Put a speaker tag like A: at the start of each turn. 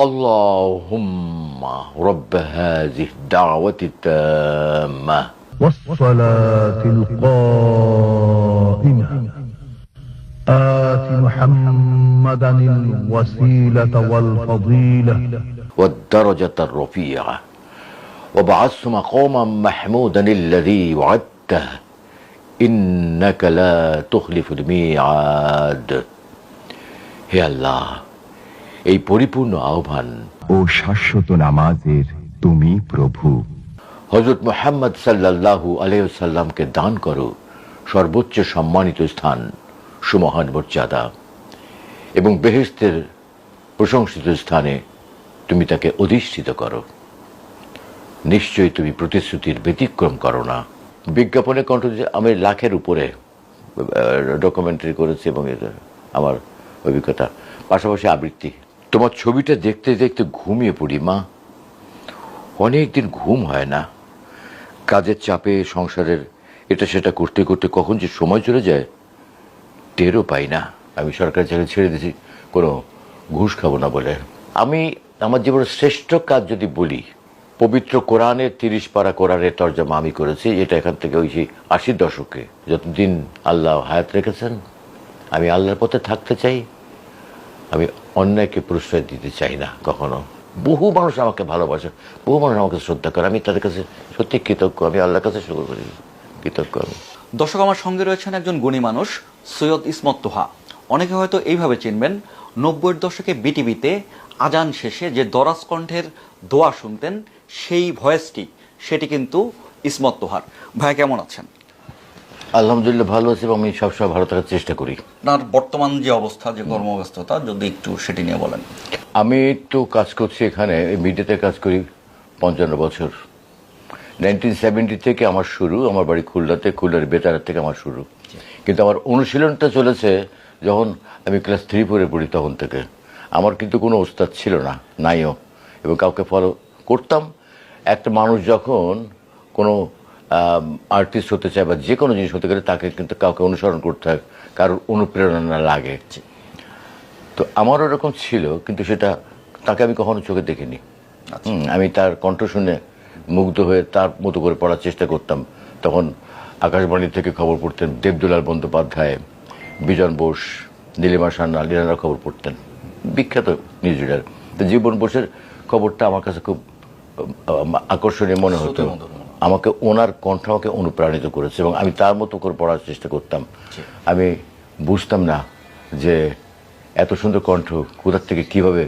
A: اللهم رب هذه الدعوة التامة
B: والصلاة القائمة آت محمدا الوسيلة والفضيلة
A: والدرجة الرفيعة وابعثه مقاما محمودا الذي وعدته إنك لا تخلف الميعاد. হে আল্লাহ, এই পরিপূর্ণ আহ্বান
C: ও শাশ্বত নামাজের তুমি প্রভু।
A: হযরত মুহাম্মদ সাল্লাল্লাহু আলাইহি ওয়াসাল্লামকে দান করো সর্বোচ্চ সম্মানিত স্থান, সুমহান মর্যাদা, এবং বেহেশতের প্রশংসিত স্থানে তুমি তাকে অধিষ্ঠিত করো। নিশ্চয়ই তুমি প্রতিশ্রুতির ব্যতিক্রম করো না। বিজ্ঞাপনে কণ্ঠ আমি লাখের উপরে ডকুমেন্টারি করেছি এবং আমার অভিজ্ঞতা, পাশাপাশি আবৃত্তি। তোমার ছবিটা দেখতে দেখতে ঘুমিয়ে পড়ি মা। অনেকদিন ঘুম হয় না, কাজের চাপে, সংসারের এটা সেটা করতে করতে কখন যে সময় চলে যায় টেরও পাই না। আমি সরকারি চাকরি ছেড়ে দিয়েছি কোনো ঘুষ খাবো না বলে। আমি আমার জীবনের শ্রেষ্ঠ কাজ যদি বলি, পবিত্র কোরআনের 30 পারা কোরআনের তর্জমা আমি করেছি। এটা এখান থেকে ওই 80 দশকে, যতদিন আল্লাহ হায়াত রেখেছেন আমি আল্লাহর পথে থাকতে চাই। আমি অন্যায়কে প্রশ্রয় দিতে চাই না কখনো। বহু মানুষ আমাকে ভালোবাসে, বহু মানুষ আমাকে শ্রদ্ধা করে, আমি তাদের কাছে সত্যি কৃতজ্ঞ। আমি আল্লাহর কাছে শুকর করি, কৃতজ্ঞ আমি।
D: দর্শক, আমার সঙ্গে রয়েছেন একজন গুণী মানুষ, সৈয়দ ইসমত তোহা। অনেকে হয়তো এইভাবে চিনবেন, 90-এর দশকে বিটিভিতে আজান শেষে যে দরাজ কণ্ঠের দোয়া শুনতেন, সেই ভয়েসটি সেটি কিন্তু ইসমত তোহার। ভাই কেমন আছেন?
A: আলহামদুলিল্লাহ ভালো আছি, এবং আমি সবসময় ভালো থাকার চেষ্টা করি।
D: আপনার বর্তমান যে অবস্থা, যে কর্মব্যস্ততা, যদি একটু সেটি নিয়ে বলেন।
A: আমি তো কাজ করছি এখানে, মিডিয়াতে কাজ করি 55 বছর। 1970 থেকে আমার শুরু। আমার বাড়ি খুলনাতে, খুলনার বেতারের থেকে আমার শুরু। কিন্তু আমার অনুশীলনটা চলেছে যখন আমি ক্লাস 3-4 পড়ি, তখন থেকে। আমার কিন্তু কোনো ওস্তাদ ছিল না, নাইও, এবং কাউকে ফলো করতাম। একটা মানুষ যখন কোনো আর্টিস্ট হতে চায় বা যে কোনো জিনিস হতে গেলে তাকে কিন্তু কাউকে অনুসরণ করতে হয়, কারোর অনুপ্রেরণা লাগে। তো আমারও এরকম ছিল, কিন্তু সেটা তাকে আমি কখনো চোখে দেখিনি। আমি তার কণ্ঠ শুনে মুগ্ধ হয়ে তার মতো করে পড়ার চেষ্টা করতাম। তখন আকাশবাণী থেকে খবর পড়তেন দেবদুলাল বন্দ্যোপাধ্যায়, বিজন বোস, নীলিমা সান্যাল, এনারা খবর পড়তেন, বিখ্যাত নিউজ রিডার। তো জীবন বোসের খবরটা আমার কাছে খুব আকর্ষণীয় মনে হতো। আমাকে ওনার কণ্ঠ আমাকে অনুপ্রাণিত করেছে, এবং আমি তার মতো করে পড়ার চেষ্টা করতাম। আমি বুঝতাম না যে এত সুন্দর কণ্ঠ কোথা থেকে, কীভাবে